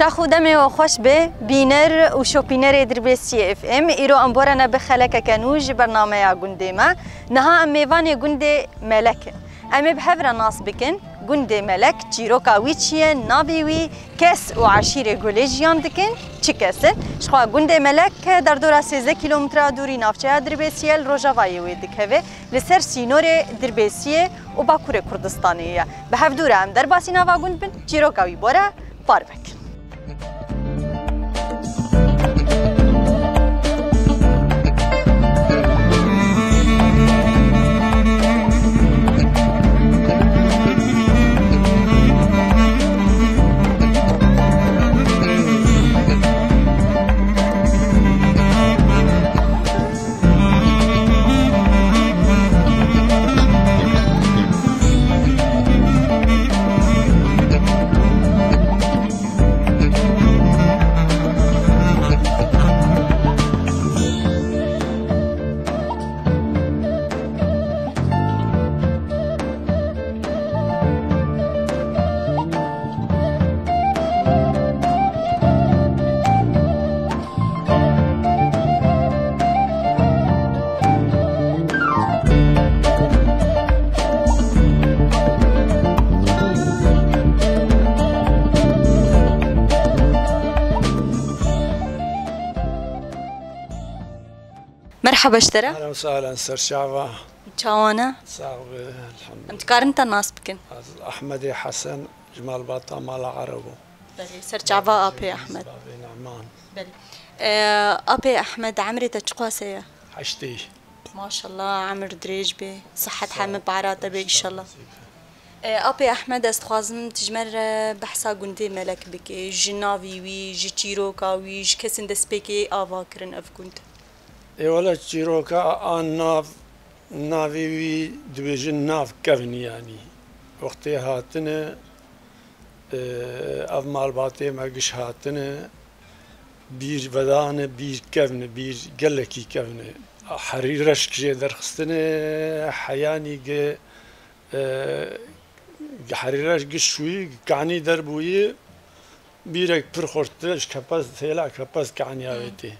شاخو دمي وخوش به بينر وشوبينر دربسي اف ام ايرو امبورنا بخلك كانوج برنامج غنديما نها ميفاني غندي ملك امي بحفره ناس بكن غندي ملك تشيروكا ويتشي نافيوي كاس وعشيره جوليجيان دكن تشكسن شخوا غندي ملك در دورا 13 كيلومتر دوري نافچه دربسي الروجاواي ودكه لسر سينور دربسي وباكور كردستانيه بحف دورا ام درباسي نافا غند بن تشيروكا وي بورا باربك مرحبا اشترى اهلا وسهلا سر شعبة شاوانا صاحب الحمد لله انت كارنت الناس بكن احمد حسن جمال باطا مال عربو بلي سر شعبة ابي احمد نعمان بلي ابي احمد عمري تشقاسيه حشتي ما شاء الله عمر دريج بي صحة حامل بعراته بي ان شاء الله ابي احمد استخوازم تجمر بحثا غندي ملك بكي جنافي وي جيتيروكا وي كسن دسبيكي افاكرن اف كنت اي ولا تشيروكا ان نافي دبيجن ناف كفن يعني وقتي هاتنا اف مال باتي ماقش هاتنا بير بدان بير كفن بير قلكي كفن حريرش كجي درخستنا حياني حريرش قشوي كعني دربوي بيرك برخورتش كباس ثيلا كباس كعني هاويتي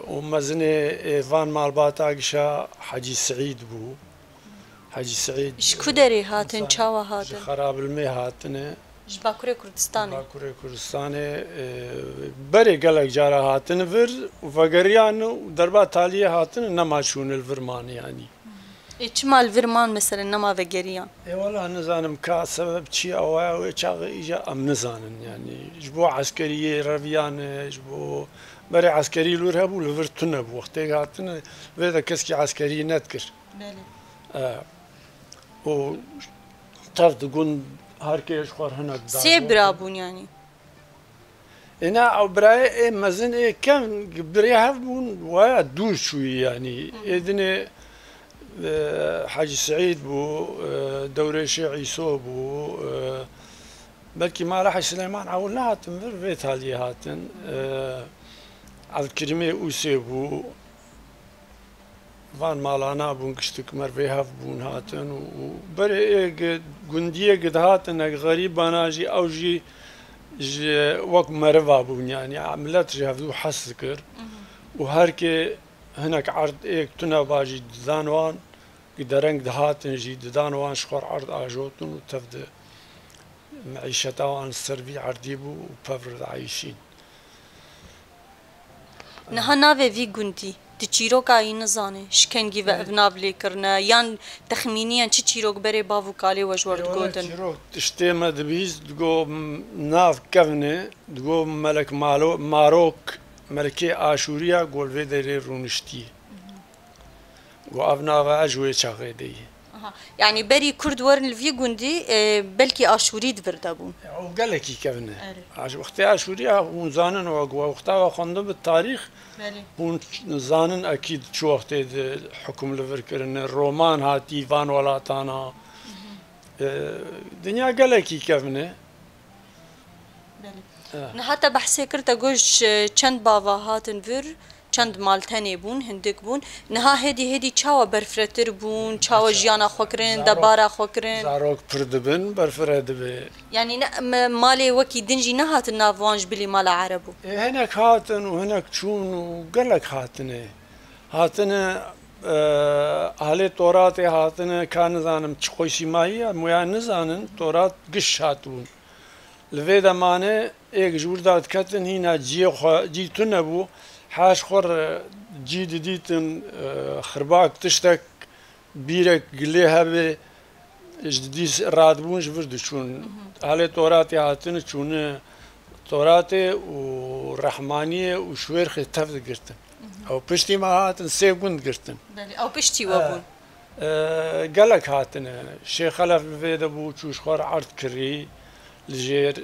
ومزني فان مالباتا قشا حجي سعيد بو حجي سعيد شكو داري هاتن شاوا هاتن خراب المي هاتن باكوري كردستاني باكوري كردستاني بري قلق جارا هاتن فر وفقريان ودربات تالية هاتن نماشون الفرمان يعني ايش مال فرمان مثلا نما فقريان اي والله نزانم كا سبب شي او شاغ اجا ام نزانن يعني جبو عسكريه رفيان جبو بري عسكري لورهب ولفرتنا بوقتي هاتن وذا كسكي عسكري نذكر بله و تفد قون هاركي اشخور هنا سيبرابون يعني انا او براي مزن كم بريها بون ويا دور شوي يعني اذن حاجي سعيد بو دوريشي عيسو بو بلكي ما راح سليمان عولنا هاتن في بيت هالي هاتن عبد الكريم اوسي بو فان مالانا بون كشتك مرفيها بون هاتن وبري قندية قد هاتن غريب اناجي او جي وقت مرفا بون يعني عملت جهفدو حسكر وهركي هناك عرض ايك تنا باجي دانوان قدرنج دهاتن جي دانوان شخور عرض اجوتن وتفد معيشتا وان السربي عرديبو وبفرد عايشين نها نافي في قندي تشيروكا ينزاني شكنجي وابنابلي كرنا يان تخمينيا تشيروك بري بافو كالي وجورد جودن تشيروك تشتي مدبيز تقو ناف كفنه تقو ملك ماروك ملكي آشوريا قول في ديري رونشتي وابنا اجوي شاغيدي يعني بري كرد ورن الفي قندي بلكي آشوري دبردابون وقالكي كفنه وقتي آشوريا ونزانن وقتها خندم بالتاريخ ونزانن اكيد شو وقت الحكم لفركرن الرومان هاتي فان ولاتانا دنيا قالكي كفنه نحتا بحثي كرتا قوش چند باوا هاتن فر چند مالتنی بون هندک بون نها هدی چاوا برفرتر بون چاوا جیانا خوکرن دبارا خوکرن زاروک پردبن برفره دبه يعني مالي وكي دنجي نهات النافوانج بلي مال عربو هناك هاتن وهناك تشون وقالك هاتن اهل توراتي هاتن كان زانم تشخوشي ماهي مويا نزانن تورات قش هاتون لفيدا مانه ايك جوردات كتن هنا جي تنبو حاش خور جي ديتن خرباك تشتك بيرك قليها بي جديس رادبون جبرد شون اهل توراتي هاتن شون توراتي ورحمانية وشوير ختفت قرتن او بشتي ما هاتن سي قند قرتن او بشتي وابون قالك هاتن شيخ خلف الفيدا بو تشوش خور عرض كري لجير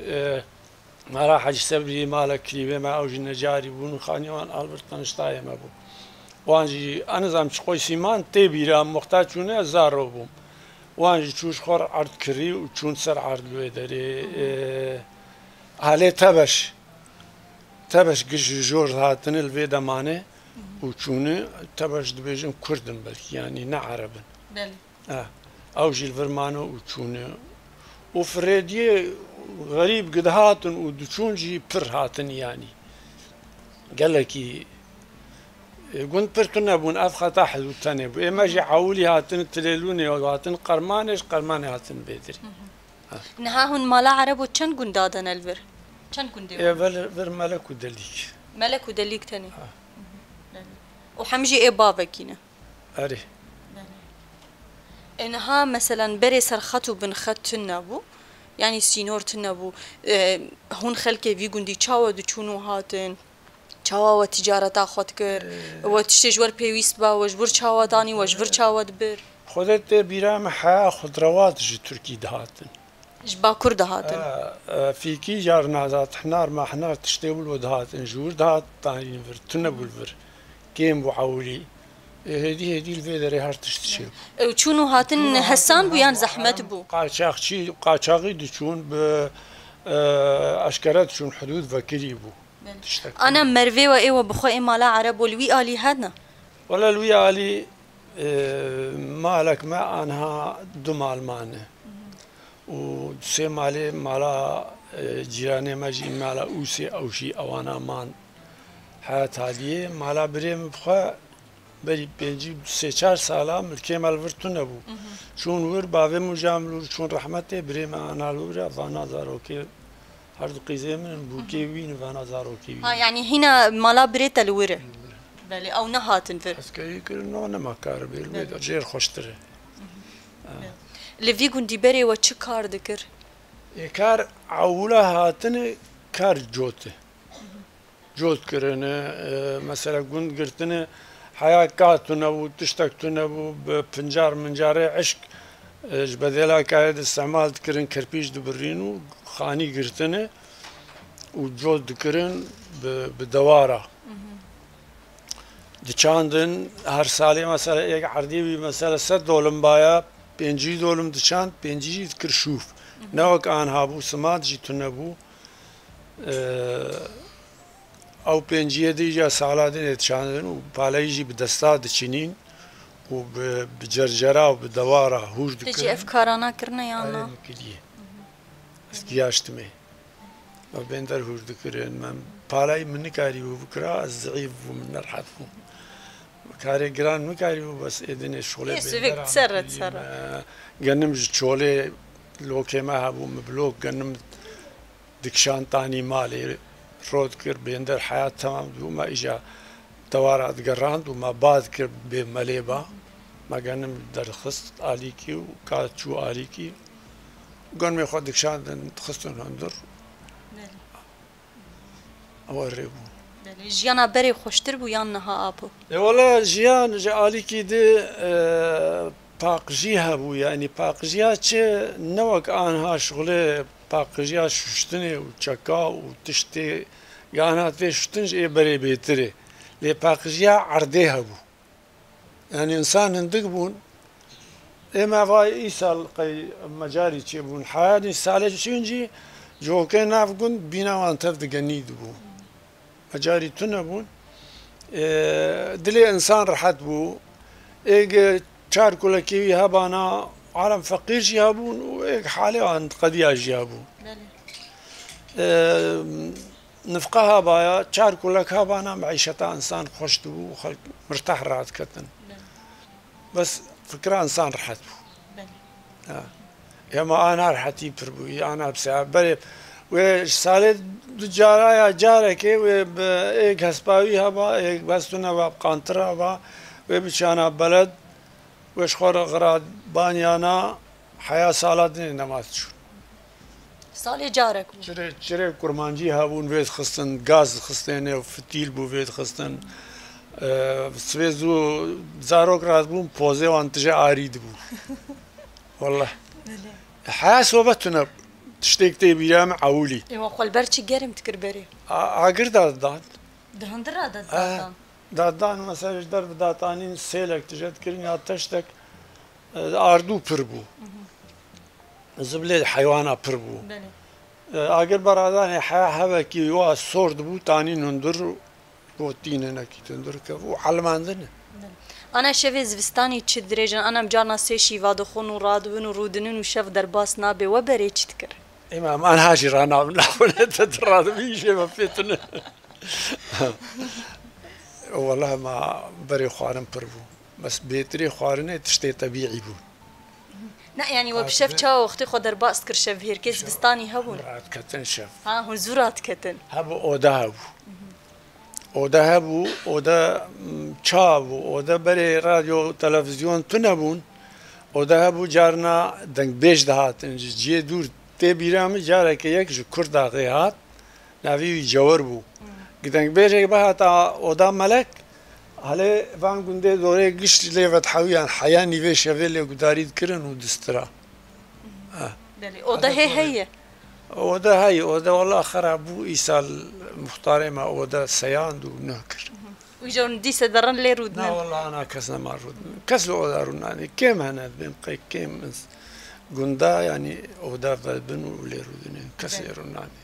ما راح اجسبري مالك كريبه ما اوج النجاري بون خانيوان البرت نشتاي ما بو وانجي انا زعم شقوي سيمان تبيرا مختار شونه زارو بوم وانجي تشوش خور عرض كري وتشون سر عرض لويدري عليه تبش قش جور هاتن الفيدا مانه وتشونه تبش دبيجن كردن بلكي يعني نعربن بلي اوجي الفرمانو وتشونه وفريدي غريب قد هاتن ودشون جي بر هاتن يعني قال لك قلت برتنا بون افخا تحت وتنب اما جي عولي هاتن تليلوني وهاتن قرمانش قرماني هاتن بيدري نهاهن مالا عربو چند گندادن الفر چند گنده فر ملك ودليك ملك ودليك تاني وحمجي ايه بابكينا اري انها مثلا بري سرخت وبن خت تنبو يعني سينور تنبو هون خلكي في گندي چاوا دچونو هاتن چاوا و تجارتا خود کر و تشتجور پیوست با وجبر چاوا دانی وجبر چاوا دبر خودت بيرام حياة خضروات جي تركي دهاتن جبا كرد هاتن فيكي جارنا ذات حنار ما حنار تشتبل ودهاتن جور دهات تاني فر تنبل فر كيم وعولي هدي الفيدري هار تشتشيب وچونو هاتن حسان بو يان زحمت بو قاچاقي دچون ب اشكرات شون حدود فكري بو انا مروي وايوه بخو مالا عرب ولوي الي هادنا ولا لوي الي مالك ما انها دمال مانه وسي مالي مالا جيراني ماجي مالا اوسي او شي اوانا مان حياة هاديه مالا بريم بخو بری پنجی سه چهار ساله ملکی مالورتون نبود چون ور باوی مجاملور چون رحمته بریم آنالوره وانا زاروکی هر دو قیزه من بوکی وین وانا زاروکی وین. يعني هنا مالا بريت الوره. بله او نهاتن فر. اسكي كنا نما كار بيل جير خوشتره. لفي گوندی بری و چه کار دکر؟ کار اوله هاتن کار جوته. جوت کرنه مثلا گوند گرتنه حياة كاتنا وتشتكتنا بفنجار منجاري عشق جبديلا كايد استعمال تكرن كربيش دبرينو خاني قرتنا وجود دكرن بدوارة دچاندن هر سالي مثلا ايك عردي مثلا 100 دولم بايا 5 دولم دچاند 5 تكر شوف نوك ان هابو سمات جيتنا بو او پنجیه دیجا سالادن اتشاندن و پالایجی بدستا دچینین و بجرجرا و بدوارا هوش دکن تجي افكارنا كرنا يانا كديه اسكياشتمي و بندر هوش دکرن من پالای من کاری و بکرا الزعيف ومن الحدفو كاري جران مكاري بس إذن شغله بندر سرت جنم شغله لو كما هبو مبلوك جنم دكشان تاني مالي رود كر بيندر حياة تمام وما إجا توارات جراند وما بعد كر بمليبا ما جنم درخست عليكي وكاتشو عليكي وقال ما ياخذ دكشان تخستون هندر أوريبو جيانا بري خوشتر بو يان نها أبو والله جيان جالي كده باقجيها بو يعني باقجيها چه نوك آنها شغله باقجيها ششتنه وچكا وتشتي يعني في ششتنج ايه بري بيتري لي باقجيها عرديها بو يعني إنسان هندق بون إما فاي إيسال قي مجاري چه بون حياني سالي شنجي جو كان نافقون بينا وان تفد قنيد بو مجاري تنبون دلي إنسان رحت بو إيج شاركوا لكي هبانا عالم فقير جابون وإيج حالي عند قضية جابون نفقها بايا شاركوا لك هبانا معيشة إنسان خوش بو وخلق مرتاح رات كتن بس فكرة إنسان رحت بو يا ما أنا رحت يبربو أنا بسبب بري وش سالت دجارا يا جارك وإيج هسباوي هبا إيج بس تنا بقانترا هبا وبشانا بلد وش خور غراد بانيانا حياة سالاتني نماتشون سالي جارك شري كرمانجي هابون فيت خستن غاز خستن وفتيل بو فيت خستن سويزو زاروك راد بون بوزي وانتجا عريد بو والله حياة صوبتنا تشتيك تيبيا معولي ايوا خو البرشي قرم تكربري عقر داد دهندرا داد دادان مثلا درب داتانين سيلك تجد كرني تشتك اردو بربو زبلة حيوانات بربو اگر برادان حياة كي وا صورد بو تاني نندر بوتين كي تندر كفو علماندن انا شفي زفستاني تشدريجن انا مجانا سيشي وادخون ورادون ورودنن وشف درباس نابي وبري تشتكر امام انا هاجر انا نحاول تتراد بيشي ما فيتنا والله ما بري خوارن بربو بس بيتري خوارنه تشتي طبيعي بو لا يعني وبشف تشاو اختي خدر باس كرشف هيركيز بستاني هبون رات كتن شف ها هون زورات كتن هبو اودا هبو اودا تشاو اودا بري راديو تلفزيون تنبون اودا هبو جارنا دنگ بيج دهات جي دور تي بيرام جارك يك جو كردا غيات نافي جوور بو گدنگ بيج بهاتا اودا ملك هله وان گنده دوره گشت لیوت حویان حیان نیوه شویل گدارید کرن و دسترا بله اودا هي اودا والله خرابو ایسال مختار ما اودا سیاند و ناکر ويجون دي سدرن لي رودنا لا والله انا كسنا ما رود كسل اودا روناني كم هنا بين قي كم گندا يعني اودا بن ولي رودنا كسل روناني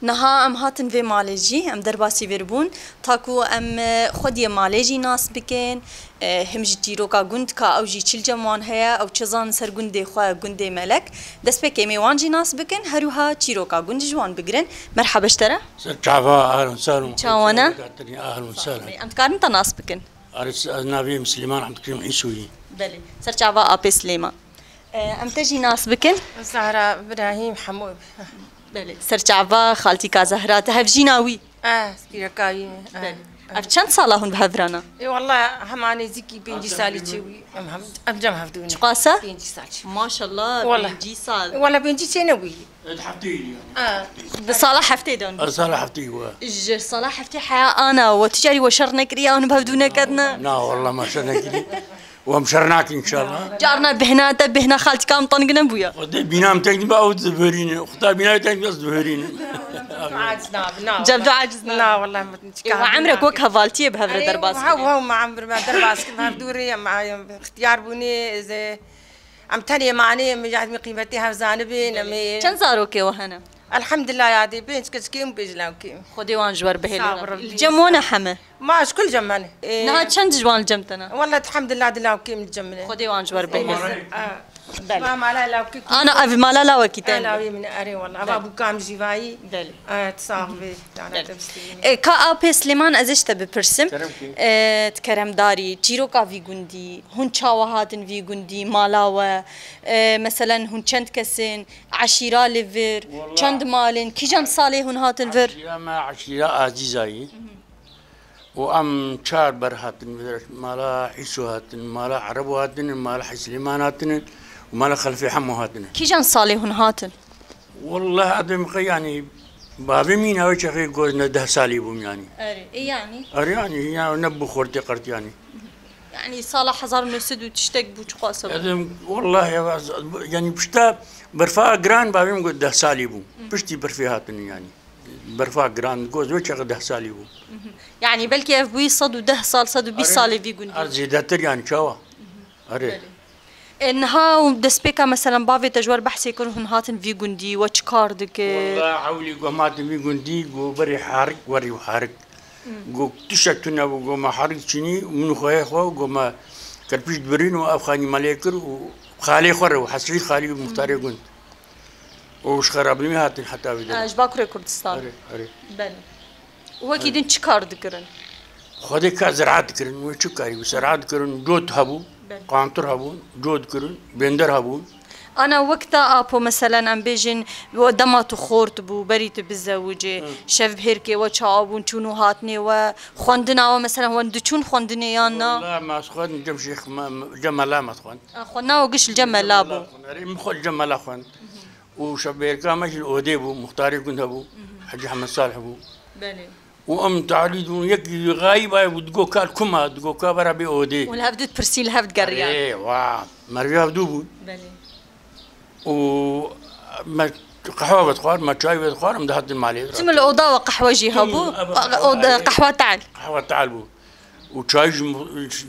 نها ام هاتن في مالجي ام درباسي فيربون تاكو ام خدي مالجي ناس بكين همجي تيروكا گوند كا اوجي چل جموان هيا او چزان سر گوندي خوا گوندي ملك دس بكي ميوانجي ناس بكين هروها تيروكا گوند جوان بگرن مرحبا اشترا شعبا اهلا وسهلا شاوانا اهلا وسهلا انت كارنتا ناس بكين نبي سليمان عبد الكريم عيسوي بلي سر شعبا ابي سليمان ام تجي ناس بكين زهرة ابراهيم حمود بله سرچاوا خالتي كازهرا تهفجيناوي سكيركاوي بله اف چند ساله هون بهفرانا اي والله هماني زكي بينجي سالي تشوي ام جم هفدوني قاسه بينجي سالي ما شاء الله والله. بينجي سال والله بينجي سنوي حفتي بصالح حفتي دون صالح حفتي هو صالح حفتي حياه انا وتجاري وشرنا كريا ون بهفدونا كدنا لا والله ما شرنا كذي ومشرناك ان شاء الله جارنا بهنا خالتي كام طنقنا بويا بينام تاني بقى وتزفرين اختها بينام تاني بس زفرين عاجزنا جبدو عاجزنا لا والله ما تنتكا وعمرك وك هفالتي بهفر درباس هو ما عمر ما درباس كنت هفدوري مع اختيار بوني زي عم تاني معني مجاد قيمتها زانبين چند زاروكي وهنا الحمد لله يا دي بينش كسكيم بيجلاوكي خدي وان جوار بهلو صابر الجمونه حما ما شكل جماني نها چند جوان جمتنا والله الحمد لله دلاوكي من الجمنه خدي وان جوار بهلو ما مالا لاوكي انا ابي مالا لا وكيتان لاوي من اري والله ابو كام جيفاي بله تصاحبي انا تمسكيني كا ابي سليمان ازش تبي برسم تكرم داري تشيروكا في جوندي هون تشاوهاتن في جوندي مالاوا مثلا هون چند كسن عشيره ليفر چند مالن كيجان صالح هون هاتن فر ما عشيرة عزيزاي وام چار برهاتن مالا حيسو هاتن مالا عربو هاتن مالا حسليمان هاتن ومالا خلفي حمو هاتن كيجان صالح هون هاتن والله هذا يعني بابي مين هاي شيخي جوزنا 10 سالي بوم يعني ايه يعني يعني نبو خورتي قرت يعني يعني صالح هزار من السد وتشتاق بوش قاسم والله يعني بشتا برفاق جران بابي مقول 10 سالي بوم بشتي برفيهاتني يعني برفاق جران جوز وش 10 سالي بوم يعني بلكي اف بوي صدو 10 سال صدو 20 سال في جندي ارزي داتر يعني شوا اري انها دسبيكا مثلا بافي تجوار بحث يكون هاتن في جندي واتش كاردك والله عولي قمات في جندي جو بري حارق وري وحارق جو تشتنا وجو ما حارق شني من خويا خو جو ما كربيش برين وافخاني مالكر وخالي خور وحسري خالي مختار جند وش خراب لي هاتن حتى بدل اجباكري كردستان اري بله وكيد انت كاردك كرن خدي كزراعات كرن وش كاري وزراعات كرن جود هبو قانتر هبون جود كرن بندر هبون انا وقتها ابو مثلا ام بيجن ودمات خورت بو بريت بالزوجه شف بهركي وشابون شنو هاتني وخندنا مثلا وندچون خندني يانا لا ما سخن جم شيخ جمال ما سخن خنا وقش الجمل لابو مخل جمال اخوان وشبير كامش الاودي بو مختار كنت ابو حاج محمد صالح بو بله وام تعليد يكي غايبه ودقو كال كما دقو كبر بي اودي والهبدت برسيل هبد قريان ايه واه مريا بدو بله و ما قهوه بتخوار ما شاي بتخوار مدهد المالي تم الاوضه وقهوه جيهابو قهوه تعال قهوه تعال بو وشاي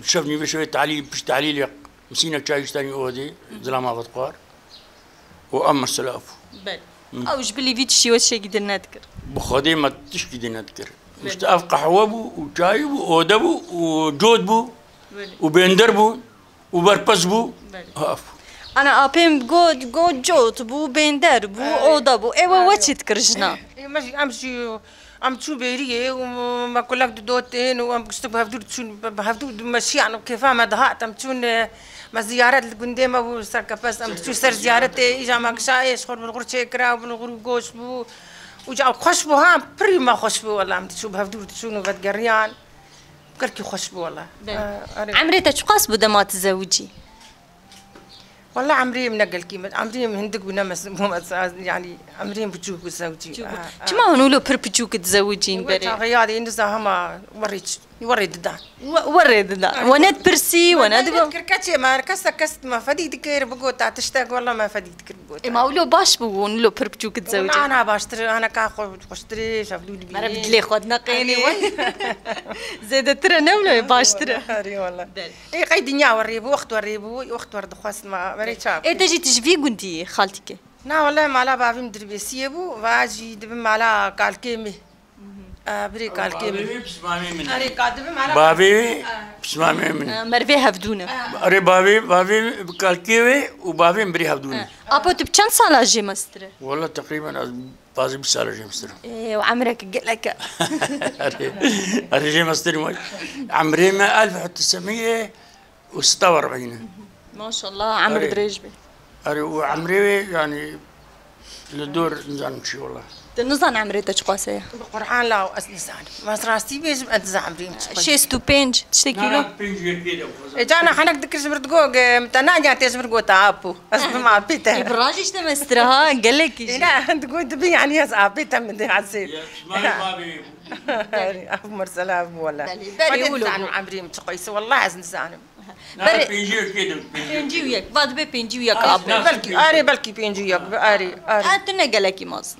شافني بشويه تعليل بش تعليل مسينا شاي ثاني اودي زلمه بتخوار واما السلاف بل او جبلي فيت شي وش قدر نذكر بخدي ما تشكي دي نذكر مستاف قهوه بو وشاي بو اودا بو وجود بو وبندر بو وبربس بو هاف انا ابيم جود جوت بو بندر بو اودا بو ايوا واتش تكرجنا ماشي امشي بيريه وما كلك دوتين وامشي بهفدو ماشي يعني كيف ما دهات امشون ما زيارات القنديمه وسركه بس امشي سر زيارتي اجا ما كشايش خور بالغور شكرا وبالغور غوش بو وجا خشبو ها بريما خشبو والله امشي بهفدو شنو بتقريان كركي خشبو والله عمري تشقاس بدمات تزوجي والله عمري منقل كيمة عمري مهندق ونمس يعني عمري بتشوف زوجي كما هنقولوا بربتشوك تزوجين بري غيادي إنزا هما يوريد دان ورد دا ونات برسي ونات كركتشي ما كست ما فدي تكير بقوتا تشتاق والله ما فدي تكير بقوتا ما قولوا باش بقولوا بربتشوك تزوجين أنا باشتري أنا كاخو بشتري شافلو لي ما بدلي خدنا قيني زيد ترى نولا باشتري هاري والله إيه قيد دنيا وريبو وقت ورد خواست ما مريت شاف إيه تجي تجفي قنتي خالتك نا والله مالا بابي مدربي سيبو واجي دبي مالا كالكيمي بري كالكيمي بابي بسمامي من مرفي هفدونا اري بابي كالكيمي وبابي بري هفدونا ابو تبچن سال جي مستر والله تقريبا بازي بسال جي مستر ايه وعمرك قلك اري جي مستر عمري ما 1946 ما شاء الله عمر دريجبي اري وعمري يعني لدور نزان شي والله نزان عمري تشقاسيه القرآن لا وأسنسان ما سراستي بيج أنت عمري شيستو بينج تشتكي له جانا حنك دكر شمر دقوق متنا جات يشمر قوة تعبو أسمع ما بيته براجش تمسترها قال لك لا تقول تبي يعني يسعى بيته من دي عسير أبو مرسلام ولا بدي عن عمري متقيس والله أسنسان بينجي وياك بعد بينجي وياك ابو بلكي بينجي وياك اري انت نقلك ماس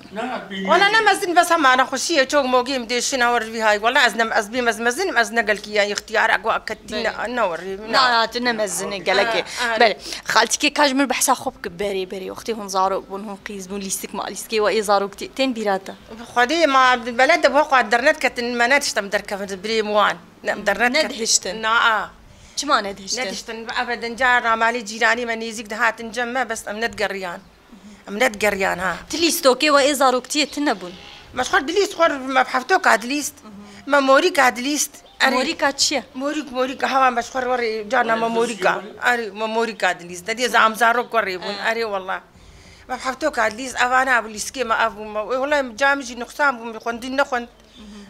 ولا انا مزن بس هم انا خشيه شوق موقي مدي شنو اوري هاي والله ازنم ازبي مزن نقلك يا اختيار اقوا كتينا نوري لا تنمزن قالك بل خالتك كاجمر بحسا خوبك بري اختي هون زارو بون قيز بون ليستك ما ليستكي واي زارو تين بيراتا خدي ما بالبلد بوقع درنت كتن ما ناتش تم دركه بري موان درنت ندهشتن شما ندهشتن ابدا جارنا مالي جيراني ما نيزيك دهات نجمع بس امنت قريان ها تليستوكي وايزارو كتير تنبون مش خور دليست خور ما بحفتوك عدليست ما موريك عدليست موريكا تشيا موريك هوا مش خور وري جارنا ما موريكا اري ما موريكا عدليست دي زعم زارو قريبون اري والله ما بحفتوك عدليست افانا بليسكي ما افو والله جامجي نقسام بخندين نخند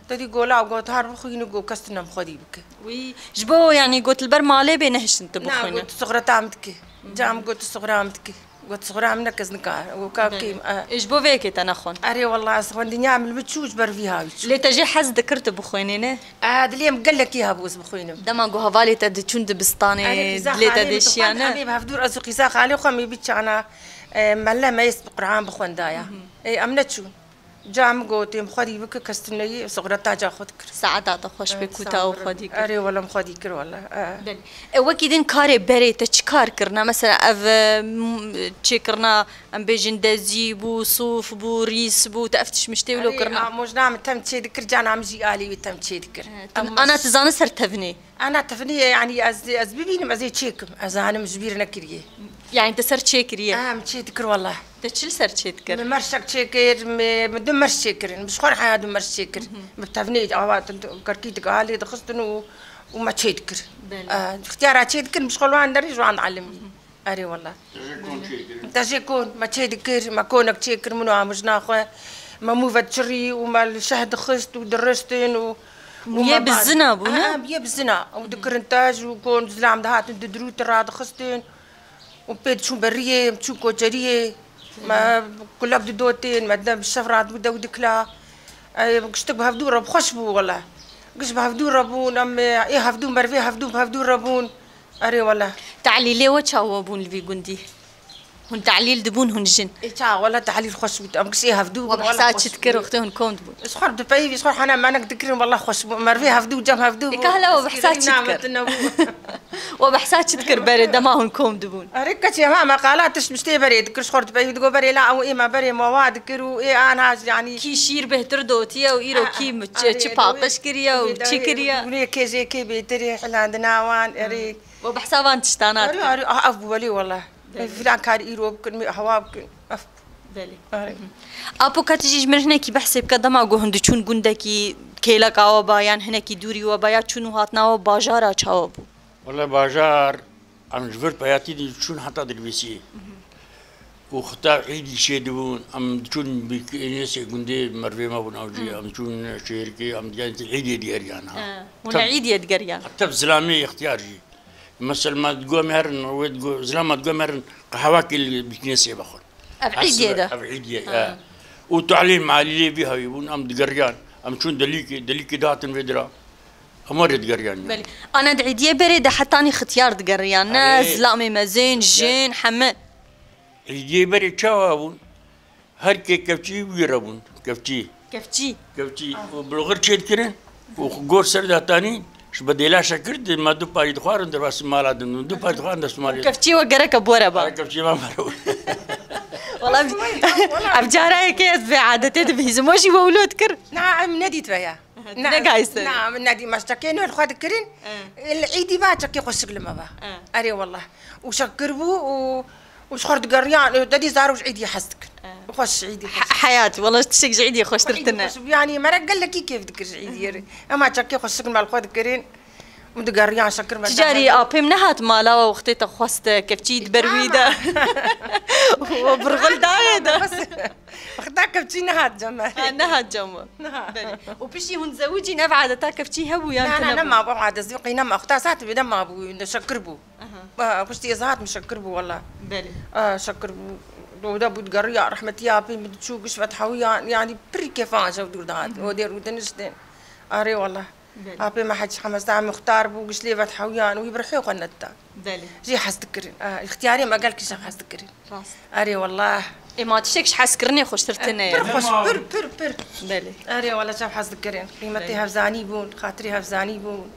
تدي قولا وقوت هار بخوينو قو كستنا مخدي بك وي جبو يعني قلت البر مالي بينهش انت بخوينا قلت صغرى تامتك جام قلت صغرى امتك قلت صغرى من كزنكار وكاكيم ايش بو فيكي تنخون اري والله صغرى نعمل بتشوج بر فيها لي تجي حز ذكرت بخوينينه هذا اليوم قال لك يا بوز بخوينم دما جو هفالي تد تشوند بستاني لي تدشيانا حبيب هفدور ازقي ساق علي خمي بيتشانا ملا ما يسبق قرعان بخوان دايا اي امنتشو جام قوتي مخدي بك كستني صغرى تاجا خدك ساعات خوش بكوتا وخديك اري والله مخديك والله وكيدين كاري بري تشكار كرنا مثلا اف تشكرنا ام بيجن دزي بو صوف بو ريس بو تافتش مشتي ولو كرنا موج نعم تم تشي ذكر جانا عم جي الي وتم تشي ذكر انا تزان سر تفني انا تفني يعني از بيبيني مزي تشيكم از انا مجبير نكريه يعني انت سر تشيكريه مشي ذكر والله تشل سر تشيكر مرشك تشيكر مدمر تشيكر مش خور حياه دمر تشيكر بتفني اوات كركيتك علي دخستن وما تشيكر اختيارات تشيكر مش خلوان درج وعن علمني اري والله تجيكون ما تشيكر ما كونك تشيكر منو عمجنا خو ما موفت شري وما الشهد خست ودرستن ويا بالزنا بونا يا بالزنا وذكر انتاج وكون زلام دهات ددرو ترى دخستن وبيت شو بريه شو كوتشريه ما كلها بدو دوتين ما دام الشفرات بدا ودكلا قشتك بهفدو رب خشبو والله قش بهفدو ربون ام ايه هفدو مرفي هفدو ربون اري والله تعليلي وتشاو بون اللي بيقندي هون تعليل دبون هون جن ايه والله تعليل خشبو ام قش ايه هفدو وبحسات تذكر اختهم كوند بون اسخر دبي اسخر حنا ما نقدر والله خشبو مرفي هفدو جم هفدو كهلا وبحسات تذكر وبحسات تذكر بري ما هون كوم دبون اريكت يا ماما قالاتش مشتي بري ذكر اسخر دبي تقول بري لا او ايه ما بري مواد ذكروا ايه انا يعني كي شير بهتر دوتيا ويرو كي تشباقش كريا وتشكريا ولي كي زي كي بيتري حنا عندنا وان اري وبحسابان تشتانات اري افولي والله فلان كان ايروب كن هواب كن بله ابو كاتجي من هناك بحسب كدما جو هند چون گندکی کیلا قاوا بایان هناك دوري و بایا چون هاتنا و باجارا چاوبو والله باجار ام جبر بياتي دي چون حتى دربيسي وخطا عيدي شيدون ام چون بكنيسه گندي مروي ما بن اوجي ام چون شيركي ام جانت عيدي دي اريانا هنا عيد يدقريان حتى زلامي اختياري مثل ما تقوم هرن ود زلام ما تقوم هرن قهواك اللي بكنيسه باخذ ابعيد هذا ابعيد وتعليم مع اللي بيها يبون ام دقريان ام شون دليكي داتن فيدرا امر دقريان بلي انا دعيديه بريده حتى اني ختيار دقريان ناس زلامي مازين جين حمد عيديه بري تشاوبون هر كفتي ويربون كفتي وبلغر تشيد كرن وغور سردا تاني شو بديلا شكر ما دو باري دخوارن درواس مالا دو باري دخوارن دس مالي كفتي وقرك بورا با كفتي ما مرو والله ابجارا كيس بعادتي بهزموشي وولود كر نعم ناديت بيا نعم نادي ما اشتكينا الخوات كرين العيدي ما تشكي خشك لما با اري والله وشكربو وشخرت قريان دادي زاروج عيدي حسك خوش عيدي حياتي والله تشك عيدي خوش ترتنا يعني ما قال لك كيف ذكر عيدي اما تشكي خشك مع الخوات كرين مدقريان شكر ما تجاري ابي منهات مالا واختي تخوست كفتي برويده وبرغل دايده بس اختك كفتي نهات جمع نهات جمع وبشي هون زوجي نفعه تا كفتي هو يا انا ما ابو عاد زوقي نما اختها سات بدم ابو نشكر بو كفتي زهات مشكر بو والله بلي شكر بو ودا بتقريا رحمه يا بي بتشوق قش فتحويان يعني بري كيفان شوف دور دهات ودير ودنشتين اري والله ابي ما حدش 5 عام مختار بو قش لي فتحويان ويبرحيو قنتا بلي جي حسكرين اختياري ما قالكش حسكرين اري والله اي ما تشكش حسكرني خوش ترتنا بر خوش بر بلي اري والله شاف حسكرين قيمتي هفزاني بون خاطري هفزاني بون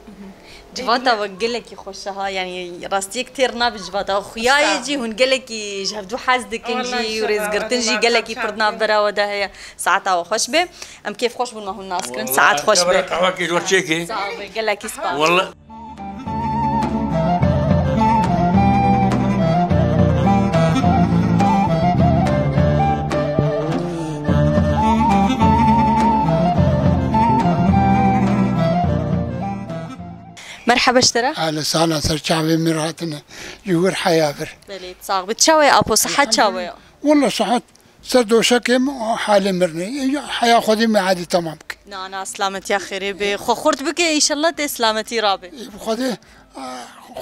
جواتا وقلك يخشها يعني راستي كثير نابج جواتا خويا يجي هون قالك جهدو حاسدك نجي ورزقرت نجي قالك يفرضنا برا ودا هي ساعتها وخشبه ام كيف خوش بنا هون ناس كن ساعات خشبه قهوه ورشيكي قالك يسبا والله مرحبا اشترى على سانا سرچاوي مراتنا يور حيافر بلي تصاغ بتشاوي ابو صحه تشاوي والله صحت سردوشكم حالي مرني حياه خذي ما عادي تمام انا سلامتي يا خيري بخورت بك ان شاء الله سلامتي رابي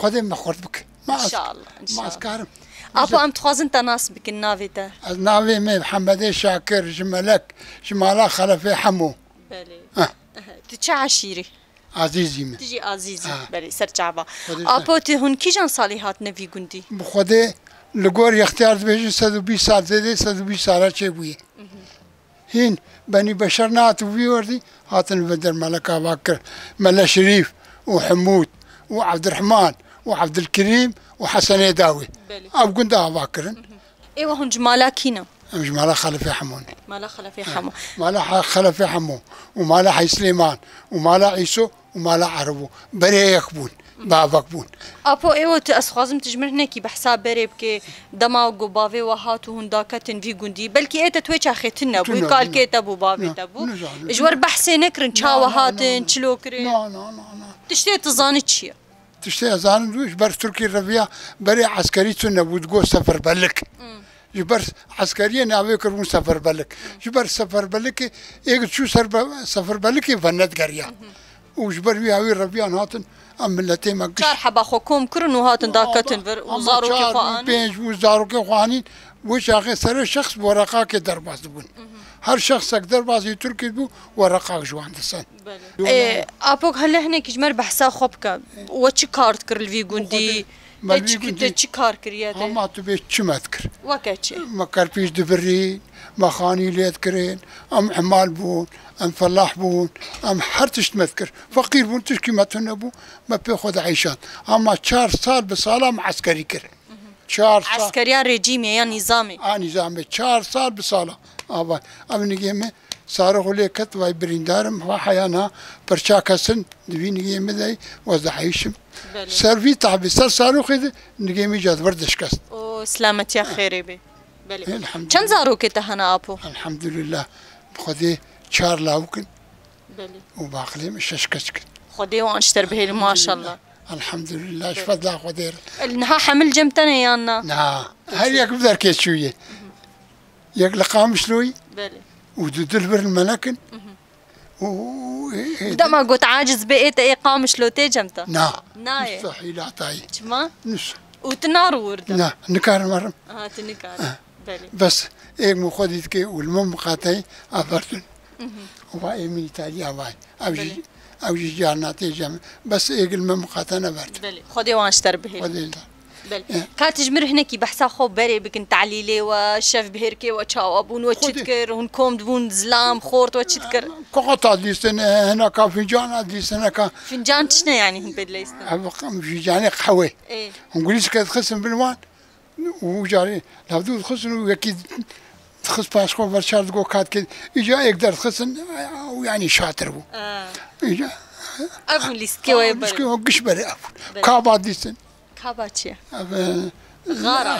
خذي ما خورت بك ان شاء الله ما اسكار ابو ام تخوازن تناس بك النافيتا از ناوی می محمد شاکر جملک جمالا خلفه حمو بله تچ عشيري عزیزی من تجي عزيزي بله سرچابا ابو ته هن کی جان صالحات نوی گوندی بخوده لگور اختیار بیش 120 سال زده 120 سال چه بوی هین بني بشر ناتو في وردي هاتن بدر ملك باكر ملا شريف وحمود وعبد الرحمن وعبد الكريم وحسن داوي اب قندا باكر ايوه هن جمالا كينا مش مالا خلفي حمون مالا خلفي حمو مالا خلفي حمو ومالا حي سليمان ومالا عيسو ومالا عربو بري يكبون بابك بون ابو ايوه اسخازم تجمر هناكي بحساب بريب كي دما وقبافي وهاتو هنداكتن في قندي بلكي ايتا تويتش اخيتنا بو قال كي تبو بافي تبو اجور بحسي نكرن تشاو هاتن تشلوكرين لا تشتي تزاني تشي تشتي ازان دوش بر تركي الربيع بري عسكري تنا بودغو سفر بلك جبر عسكريه ناوي كرون سفر بلك جبر سفر بلك ايك شو سفر بلك فنت قريه وجبر وياوي الربيع هاتن ام ملتي ما شار حبا خوكم كرنو هاتن داكتن فر وزارو كي خوان بينج وزارو كي خوانين وش اخي سر شخص ورقه كي درباز بون هر شخص درباز تركي بو ورقه جوان دسن ابوك هل هنا كجمر بحسا خوبك وتش كارت كرل في غوندي تش كار كرياده ما تبي تشمتكر وكاتش ما كربيش دبري ما خاني ليت كرين ام عمال بون ام فلاح بون ام حرتش تمذكر فقير بون تشكي ما تنبو ما بياخذ عيشات اما 4 سال بصاله مع عسكري كر 4 سال عسكري ريجيمي يا نظامي نظامي 4 سال بصاله ابا ابن جيمه صاروا لي كت واي بريندارم وحيانا برشاكسن دبين جيمه داي وزعيشم سيرفي تعبي صاروا خذ نجيمي جاد بردش كست او سلامت يا خيري بي بلي الحمد كم زارو كتهنا ابو الحمد لله خذي 4 لاوكن بلي وباقلي مش شكشك خذي وانشتر به ما شاء الله الحمد لله شفت خدير انها حمل جمتنا يانا هل ياك بدر كيس شويه ياك لقام شلوي بلي وددلبر الملكن دا ما قلت عاجز بقيت اقام شلوتي جمتا ناي مستحيل اعطاي ما نص وتنار ورده نكار مرم تنكار بلي بس ايه مو خديت كي والمم قاتي افرتن وباي من ايطاليا باي اوجي جاناتي جام بس ايه المم قاتنا برد بلي خدي وانشتر به خدي بلي كاتجمر هناكي بحسا خو بري بكن تعليلي وشاف بهركي وتشاو ابون وتشتكر هنكم دبون زلام خورت وتشتكر قطع ديسن هناك فنجان ديسن فنجان شنو يعني هن بدليستن فنجان قهوه ايه نقوليش كتخسن بالوان وجاري لابد تخسن واكيد تخص باسكو برشاد جو كات كي اجا يقدر تخسن يعني شاطر بو اجا ابو ليسكي ويبر ليسكي قشبري ابو كابا ديسن كاباتشي غارة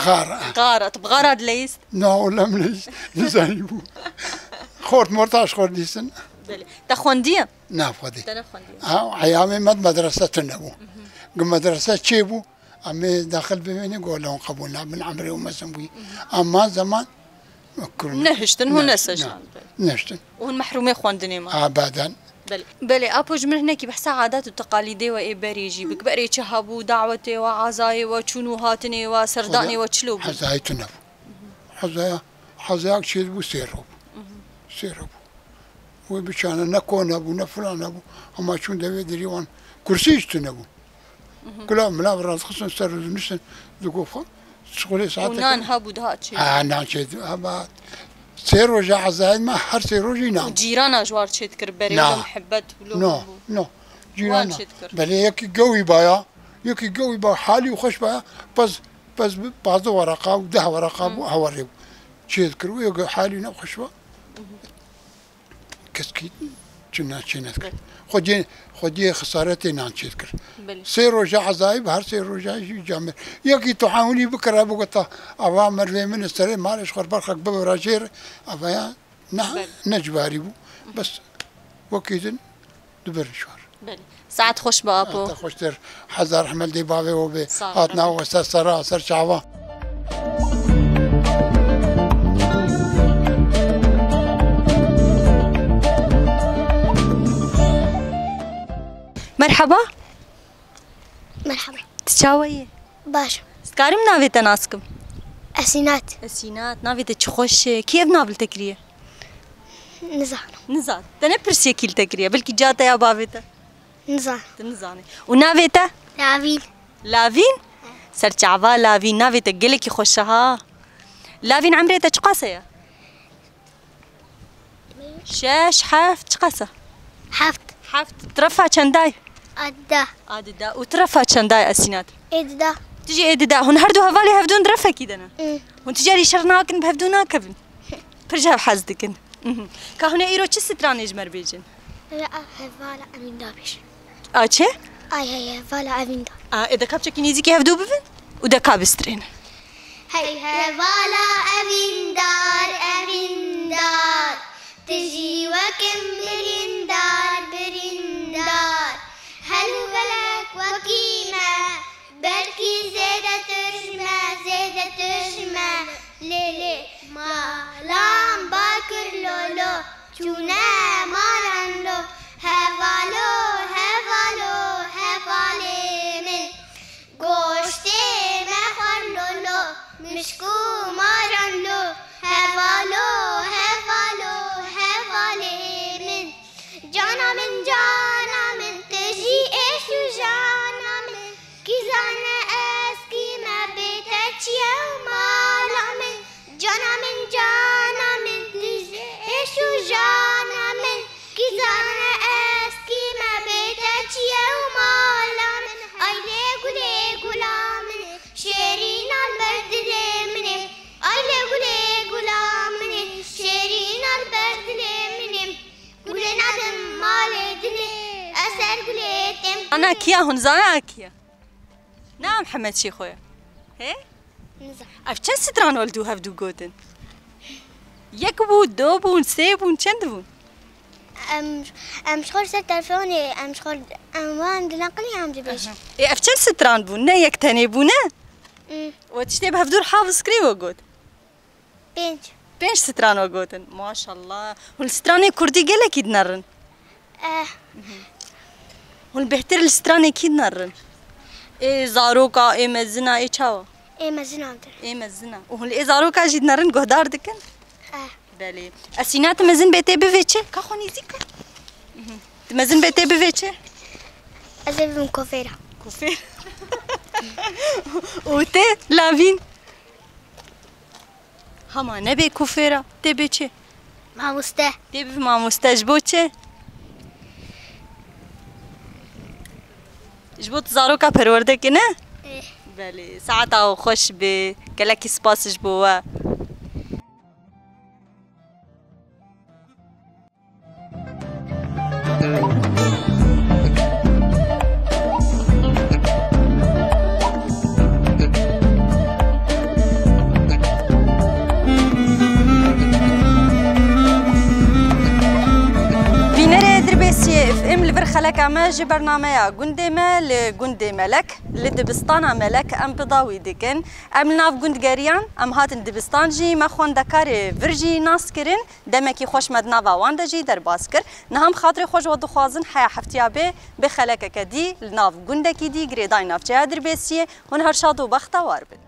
غارة طب غارة دليست؟ لا ولا مليش نزايبو خورت مرتاش خورت ديسن بلي تخوندية؟ نعم خودي تنا خوندية عيامي مدرسة تنبو قم مدرسة تشيبو أمي داخل بيني قول لهم قبولنا من عمري وما سنبوي أما زمان نهشتن هو نسجان نهشتن وهن محرومين خوندني ما أبدا بلي ابو جمر هناكي بحسا عادات وتقاليدي وايبري يجيبك بري تشهبو دعوتي وعزاي وشنو هاتني وسرداني وتشلوب حزاي تنبو حزاك شيء سيرو وبشان نكون ابو نفلان ابو اما شون دبي دريوان كرسي تنبو كلام ملا براس خصن سر نسن دقوفه شغلي ساعات ونان هابو دهاتشي نان شيء ابا سير وجا عزايد ما حر سير وجي نام جيرانا جوار تشتكر بري محبت نو جيرانا بل يكي قوي بايا حالي وخش بايا بس بعض ورقه وده ورقه هوريو تشتكر ويا حالي نخش با كسكي جنا خدي خسارتي نان تشتكر سير وجا عزايب هر سير وجا جامر يكي تحاولي بكره بقطه اوامر في من السري مالش خربر خك براجير افيا نجباري بس وكيدن دبر شوار بلي ساعات خوش بابو خوشتر حزر احمد دي بابي وبي هاتنا وسر سرا سر شعبه مرحبا مرحبا تشاوي باشا سكارم ناوي تناسكم أسينات اسینات ناوی چ خوش کیف ناول تکریه نزان نزاد تنه پرسی کیل تکریه بلکی جاتا یا باویتا نزان تنزانی و ناویتا لافين لاوین سرچعوا لاوین ناویتا گلکی خوشها لاوین عمريتا چ قاسه شش حفت چ قاسه حفت حفت ترفع چندای أدا عاددا وترفع چندای اسینات إدا تجي إيدا هون هردو هفالي هفدون درفة كيدنا هون تجاري شرناكن بهفدونا كبن برجع بحزدكن كهنا إيرو چه ستران إجمر بيجن لا هفالا أمين دابش چه؟ هاي هفالا أمين داب إذا كابتشا كينيزي كي هفدو ببن ودا كابسترين هاي هفالا أمين دار تجي وكم برندار هل بلك وكيمة بلكي زيادة ترجمة ليلي ما لام باكر لولو چونا مارن لو هفالو من گوشته مخور لولو مشکو مارن لو هفالو من جانا من تجي ايشو جانا من كيزانا اسكي ما بيتك يوما من جانا من تجي ايشو جانا من كيزانا اسكي ما بيتك يوما من ايلي قولي من شيرين البرد من ايلي قولي من شيرين البرد من قولي نادم مالي دلي أسر قولي تم أنا كيا هون زانا كيا نعم محمد شي خويا هي نزع أف چند ستران ولدو هفدو گوتن یک بود دو بون سه بون چند بون أم شغل ست تلفوني أم شغل أموان دلنقلي عم جبيش إيه أف چند ستران بون نه یک تنه بونه و تشتي بهفدور حافظ كري وقوت بينش ستران وقوتن ما شاء الله والستراني كردي قال اكيد نرن والبهتر الستراني اكيد نرن ايه زاروكا ايه مزنا ايه چاو إيه مزنا ايه مزنا وهل ايه زاروكا جيد نرن قهدار دكن بله اسينات مزن بيتي بفيتشه كاخوني زيكا مزن بيتي بفيتشه أزيب من كوفيرا وتي لافين هما نبي كوفيرا تبي چه مع مسته تبي مع مستجبو چه جبوت زاروكا پرورده که نه؟ بله ساعتا خوش به گلکی سپاسش بوا خلك عماجي برنامج قندمة لقندي ملك لدبستان ملك أم بضاوي دكن أم ناف قند جريان أم هاتن دبستان جي ما خوان دكاري فرجي ناس كرن دمكي خوش مدنا وان دجي در باسكر نهم خاطر خوش ودخوازن حيا حفتيابه بخلك كدي لناف قندكي دي جريداي ناف جادر بيسيه هن هرشاد وبختا واربن